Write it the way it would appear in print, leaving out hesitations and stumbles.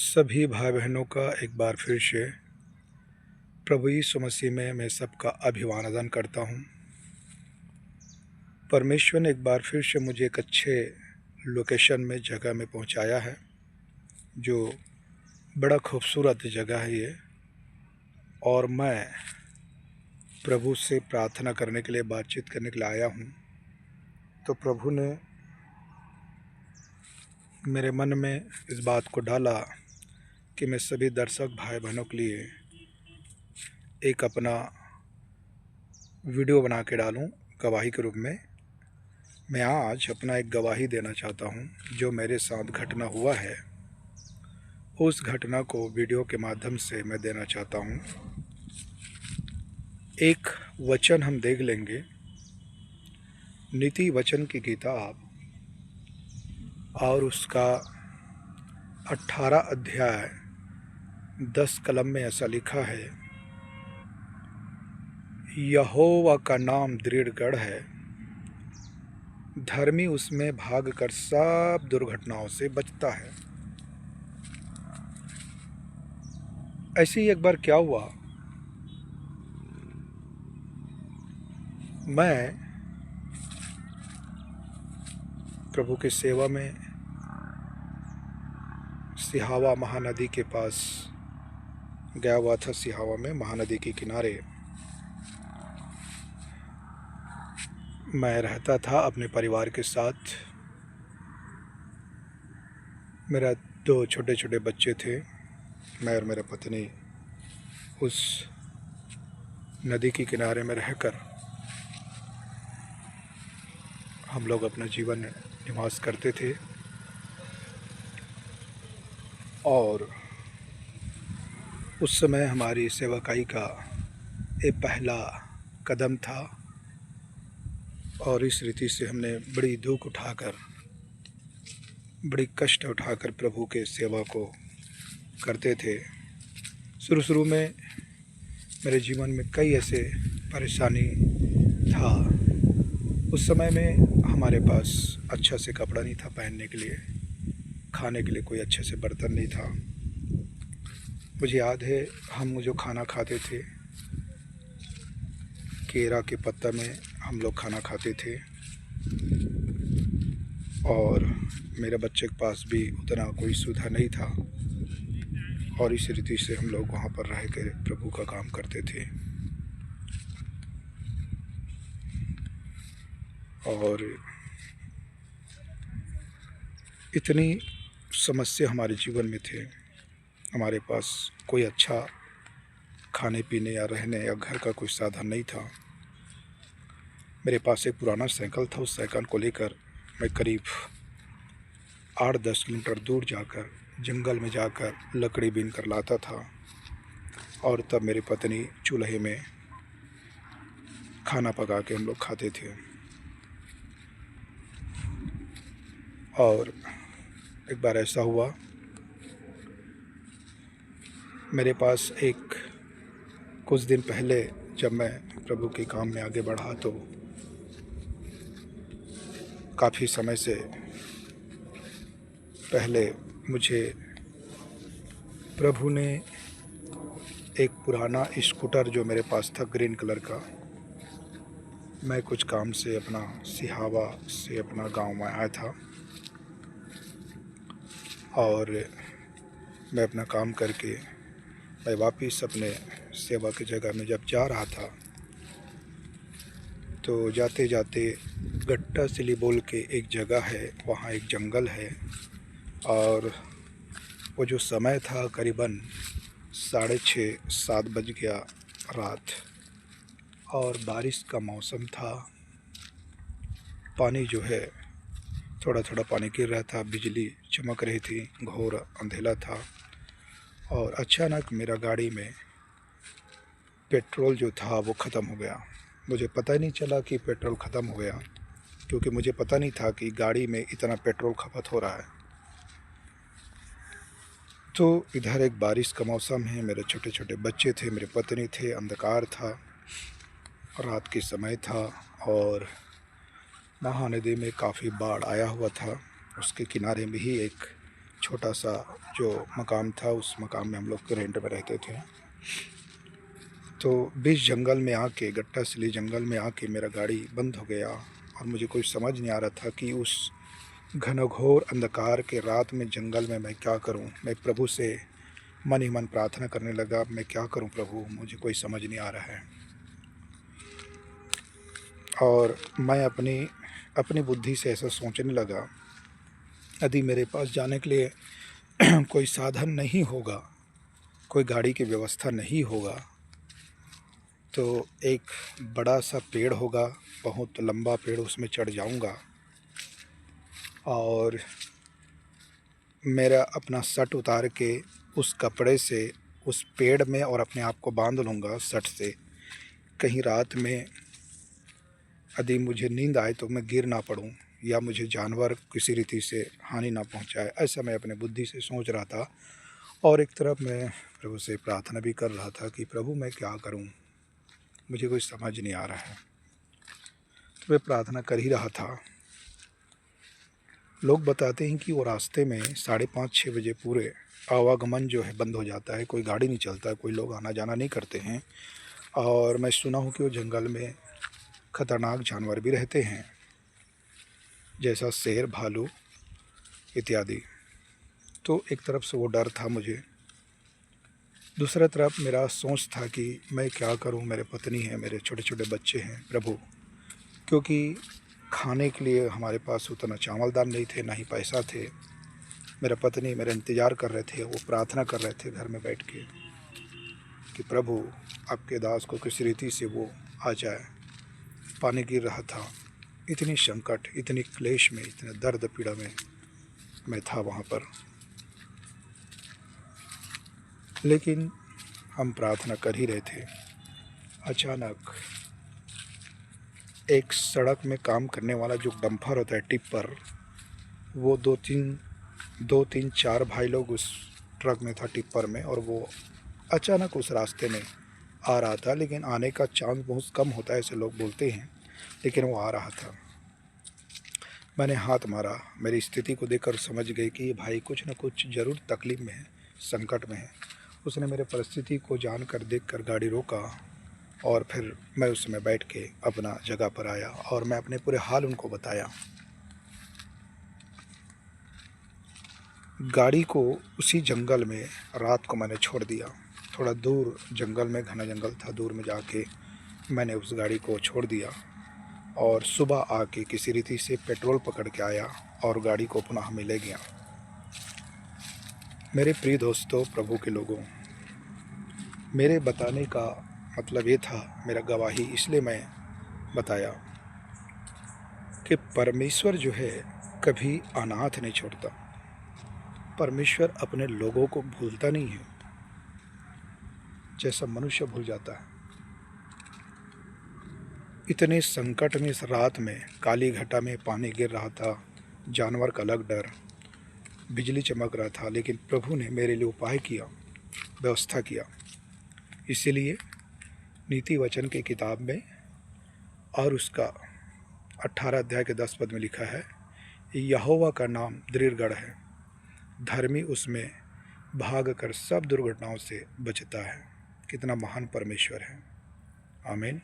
सभी भाई बहनों का एक बार फिर से प्रभु यीशु मसीह में मैं सबका अभिवादन करता हूँ। परमेश्वर ने एक बार फिर से मुझे एक अच्छे लोकेशन में जगह में पहुँचाया है, जो बड़ा खूबसूरत जगह है ये। और मैं प्रभु से प्रार्थना करने के लिए, बातचीत करने के लिए आया हूँ। तो प्रभु ने मेरे मन में इस बात को डाला कि मैं सभी दर्शक भाई बहनों के लिए एक अपना वीडियो बना के डालूं गवाही के रूप में। मैं आज अपना एक गवाही देना चाहता हूं, जो मेरे साथ घटना हुआ है उस घटना को वीडियो के माध्यम से मैं देना चाहता हूं। एक वचन हम देख लेंगे, नीति वचन की किताब और उसका 18 अध्याय 10 कलम में ऐसा लिखा है, यहोवा का नाम दृढ़ गढ़ है, धर्मी उसमें भाग कर सब दुर्घटनाओं से बचता है। ऐसे ही एक बार क्या हुआ, मैं प्रभु की सेवा में सिहावा महानदी के पास गया हुआ था। सिहावा में महानदी के किनारे मैं रहता था अपने परिवार के साथ। मेरा 2 छोटे छोटे बच्चे थे। मैं और मेरा पत्नी उस नदी के किनारे में रहकर हम लोग अपना जीवन निवास करते थे। और उस समय हमारी सेवकाई का ये पहला कदम था, और इस रीति से हमने बड़ी दुख उठाकर, बड़ी कष्ट उठाकर प्रभु के सेवा को करते थे। शुरू में मेरे जीवन में कई ऐसे परेशानी था। उस समय में हमारे पास अच्छा से कपड़ा नहीं था पहनने के लिए, खाने के लिए कोई अच्छे से बर्तन नहीं था। मुझे याद है हम जो खाना खाते थे, केरा के पत्ता में हम लोग खाना खाते थे। और मेरे बच्चे के पास भी उतना कोई सुविधा नहीं था, और इस रीति से हम लोग वहाँ पर रह कर प्रभु का काम करते थे। और इतनी समस्या हमारे जीवन में थे। हमारे पास कोई अच्छा खाने पीने या रहने या घर का कोई साधन नहीं था। मेरे पास एक पुराना साइकिल था। उस साइकिल को लेकर मैं करीब 8-10 किलोमीटर दूर जाकर, जंगल में जाकर लकड़ी बीन कर लाता था। और तब मेरी पत्नी चूल्हे में खाना पका के हम लोग खाते थे। और एक बार ऐसा हुआ, मेरे पास कुछ दिन पहले जब मैं प्रभु के काम में आगे बढ़ा, तो काफ़ी समय से पहले मुझे प्रभु ने एक पुराना स्कूटर जो मेरे पास था, ग्रीन कलर का, मैं कुछ काम से अपना सिहावा से अपना गांव में आया था। और मैं अपना काम करके मैं वापस अपने सेवा की जगह में जब जा रहा था, तो जाते जाते गट्टा सिली बोल के एक जगह है, वहाँ एक जंगल है। और वो जो समय था करीबन 6:30-7 बज गया रात, और बारिश का मौसम था। पानी जो है थोड़ा थोड़ा पानी गिर रहा था, बिजली चमक रही थी, घोर अंधेरा था। और अचानक मेरा गाड़ी में पेट्रोल जो था वो ख़त्म हो गया। मुझे पता ही नहीं चला कि पेट्रोल ख़त्म हो गया, क्योंकि मुझे पता नहीं था कि गाड़ी में इतना पेट्रोल खपत हो रहा है। तो इधर एक बारिश का मौसम है, मेरे छोटे छोटे बच्चे थे, मेरे पत्नी थे, अंधकार था, रात के समय था, और महानदी में काफ़ी बाढ़ आया हुआ था। उसके किनारे में ही एक छोटा सा जो मकाम था, उस मकाम में हम लोग रेंट में रहते थे। तो बीच जंगल में आके, गट्टा सिली जंगल में आके मेरा गाड़ी बंद हो गया और मुझे कुछ समझ नहीं आ रहा था कि उस घनघोर अंधकार के रात में जंगल में मैं क्या करूं। मैं प्रभु से मन ही मन प्रार्थना करने लगा, मैं क्या करूं प्रभु, मुझे कोई समझ नहीं आ रहा है। और मैं अपनी बुद्धि से ऐसा सोचने लगा, यदि मेरे पास जाने के लिए कोई साधन नहीं होगा, कोई गाड़ी की व्यवस्था नहीं होगा, तो एक बड़ा सा पेड़ होगा, बहुत लंबा पेड़, उसमें चढ़ जाऊंगा और मेरा अपना शर्ट उतार के उस कपड़े से उस पेड़ में और अपने आप को बांध लूँगा शर्ट से। कहीं रात में यदि मुझे नींद आए तो मैं गिर ना पड़ूँ या मुझे जानवर किसी रीति से हानि ना पहुँचाए, ऐसा मैं अपने बुद्धि से सोच रहा था। और एक तरफ मैं प्रभु से प्रार्थना भी कर रहा था कि प्रभु मैं क्या करूं, मुझे कुछ समझ नहीं आ रहा है। तो मैं प्रार्थना कर ही रहा था। लोग बताते हैं कि वो रास्ते में 5:30-6 बजे पूरे आवागमन जो है बंद हो जाता है, कोई गाड़ी नहीं चलता, कोई लोग आना जाना नहीं करते हैं। और मैं सुना हूँ कि वो जंगल में खतरनाक जानवर भी रहते हैं, जैसा शेर, भालू इत्यादि। तो एक तरफ से वो डर था मुझे, दूसरा तरफ मेरा सोच था कि मैं क्या करूं, मेरे पत्नी है, मेरे छोटे छोटे बच्चे हैं प्रभु, क्योंकि खाने के लिए हमारे पास उतना चावल दाल नहीं थे, ना ही पैसा थे। मेरा पत्नी मेरा इंतज़ार कर रहे थे, वो प्रार्थना कर रहे थे घर में बैठ के कि प्रभु आपके दास को किस रीति से वो आ जाए। पानी गिर रहा था, इतनी संकट, इतनी क्लेश में, इतने दर्द पीड़ा में मैं था वहाँ पर। लेकिन हम प्रार्थना कर ही रहे थे। अचानक एक सड़क में काम करने वाला जो डंपर होता है, टिप्पर, वो दो तीन चार भाई लोग उस ट्रक में था, टिप्पर में, और वो अचानक उस रास्ते में आ रहा था। लेकिन आने का चांस बहुत कम होता है, ऐसे लोग बोलते हैं, लेकिन वो आ रहा था। मैंने हाथ मारा, मेरी स्थिति को देखकर समझ गई कि ये भाई कुछ न कुछ ज़रूर तकलीफ़ में है, संकट में है। उसने मेरे परिस्थिति को जानकर, देखकर गाड़ी रोका और फिर मैं उस समय बैठ के अपना जगह पर आया और मैं अपने पूरे हाल उनको बताया। गाड़ी को उसी जंगल में रात को मैंने छोड़ दिया। थोड़ा दूर जंगल में, घना जंगल था, दूर में जाके मैंने उस गाड़ी को छोड़ दिया और सुबह आके किसी रीति से पेट्रोल पकड़ के आया और गाड़ी को पुनः में ले गया। मेरे प्रिय दोस्तों, प्रभु के लोगों, मेरे बताने का मतलब ये था, मेरा गवाही इसलिए मैं बताया कि परमेश्वर जो है कभी अनाथ नहीं छोड़ता। परमेश्वर अपने लोगों को भूलता नहीं है, जैसा मनुष्य भूल जाता है। इतने संकट में इस रात में, काली घटा में पानी गिर रहा था, जानवर का अलग डर, बिजली चमक रहा था, लेकिन प्रभु ने मेरे लिए उपाय किया, व्यवस्था किया। इसीलिए नीति वचन की किताब में और उसका 18 अध्याय के 10 पद में लिखा है, यहोवा का नाम दृढ़गढ़ है, धर्मी उसमें भाग कर सब दुर्घटनाओं से बचता है। कितना महान परमेश्वर है। आमीन।